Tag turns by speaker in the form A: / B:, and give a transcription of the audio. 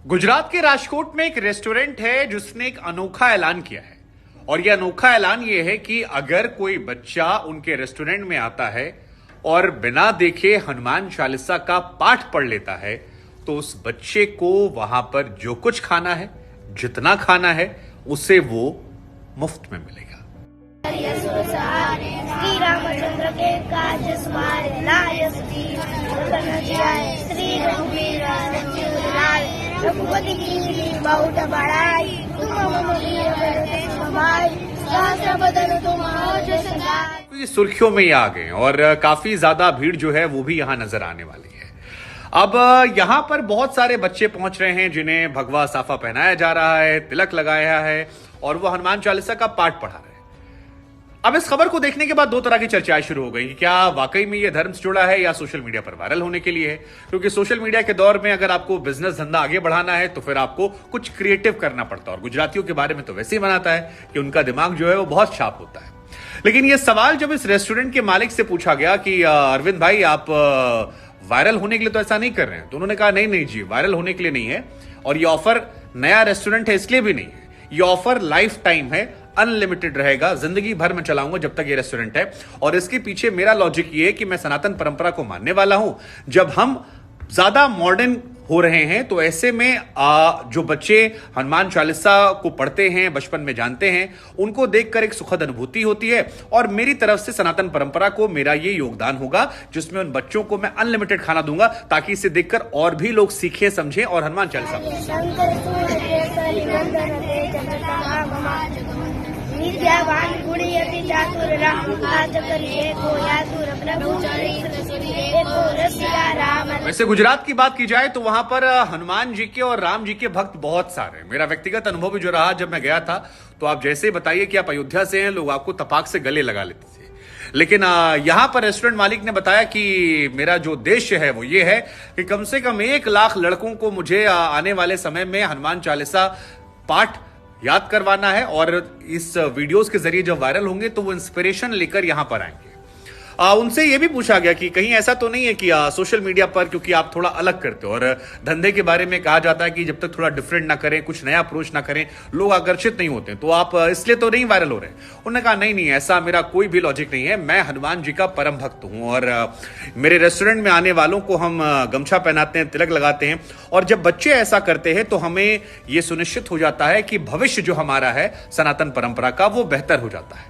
A: गुजरात के राजकोट में एक रेस्टोरेंट है जिसने एक अनोखा ऐलान किया है। और यह अनोखा ऐलान यह है कि अगर कोई बच्चा उनके रेस्टोरेंट में आता है और बिना देखे हनुमान चालीसा का पाठ पढ़ लेता है तो उस बच्चे को वहां पर जो कुछ खाना है, जितना खाना है, उसे वो मुफ्त में मिलेगा।
B: श्री रामचंद्र के काज समारे लाय श्री रघुवीर रघुपति की बहुत बड़ाई तुम
A: ये सुर्खियों में ये आ गए और काफी ज्यादा भीड़ जो है वो भी यहां नजर आने वाली है। अब यहां पर बहुत सारे बच्चे पहुंच रहे हैं जिन्हें भगवा साफा पहनाया जा रहा है, तिलक लगाया है और वो हनुमान चालीसा का पाठ पढ़ा रहे हैं। अब इस खबर को देखने के बाद दो तरह की चर्चाएं शुरू हो गई। क्या वाकई में ये धर्म से जुड़ा है या सोशल मीडिया पर वायरल होने के लिए है? क्योंकि सोशल मीडिया के दौर में अगर आपको बिजनेस धंधा आगे बढ़ाना है तो फिर आपको कुछ क्रिएटिव करना पड़ता है। और गुजरातियों के बारे में तो वैसे ही बनाता है कि उनका दिमाग जो है वो बहुत शार्प होता है। लेकिन ये सवाल जब इस रेस्टोरेंट के मालिक से पूछा गया कि अरविंद भाई आप वायरल होने के लिए तो ऐसा नहीं कर रहे हैं, तो उन्होंने कहा नहीं जी, वायरल होने के लिए नहीं है और ये ऑफर नया रेस्टोरेंट है इसलिए भी नहीं है। ये ऑफर लाइफ टाइम है, अनलिमिटेड रहेगा, जिंदगी भर में चलाऊंगा जब तक ये रेस्टोरेंट है। और इसके पीछे मेरा लॉजिक ये है कि मैं सनातन परंपरा को मानने वाला हूं। जब हम ज्यादा मॉडर्न हो रहे हैं तो ऐसे में जो बच्चे हनुमान चालीसा को पढ़ते हैं, बचपन में जानते हैं, उनको देखकर एक सुखद अनुभूति होती है। और मेरी तरफ से सनातन परंपरा को मेरा ये योगदान होगा जिसमें उन बच्चों को मैं अनलिमिटेड खाना दूंगा ताकि इसे देखकर और भी लोग सीखें, समझें और हनुमान चालीसा वैसे गुजरात की बात की जाए तो वहां पर हनुमान जी के और राम जी के भक्त बहुत सारे हैं। मेरा व्यक्तिगत अनुभव भी जो रहा जब मैं गया था तो आप जैसे ही बताइए कि आप अयोध्या से हैं, लोग आपको तपाक से गले लगा लेते थे। लेकिन यहां पर रेस्टोरेंट मालिक ने बताया कि मेरा जो उद्देश्य है वो ये है कि कम से कम 1 लाख लड़कों को मुझे आने वाले समय में हनुमान चालीसा पाठ याद करवाना है। और इस वीडियोस के जरिए जब वायरल होंगे तो वो इंस्पिरेशन लेकर यहां पर आएंगे। उनसे ये भी पूछा गया कि कहीं ऐसा तो नहीं है कि सोशल मीडिया पर, क्योंकि आप थोड़ा अलग करते हो और धंधे के बारे में कहा जाता है कि जब तक थोड़ा डिफरेंट ना करें, कुछ नया अप्रोच ना करें, लोग आकर्षित नहीं होते, तो आप इसलिए तो नहीं वायरल हो रहे। उन्होंने कहा नहीं, ऐसा मेरा कोई भी लॉजिक नहीं है। मैं हनुमान जी का परम भक्त हूं और मेरे रेस्टोरेंट में आने वालों को हम गमछा पहनाते हैं, तिलक लगाते हैं। और जब बच्चे ऐसा करते हैं तो हमें यह सुनिश्चित हो जाता है कि भविष्य जो हमारा है सनातन परंपरा का वो बेहतर हो जाता है।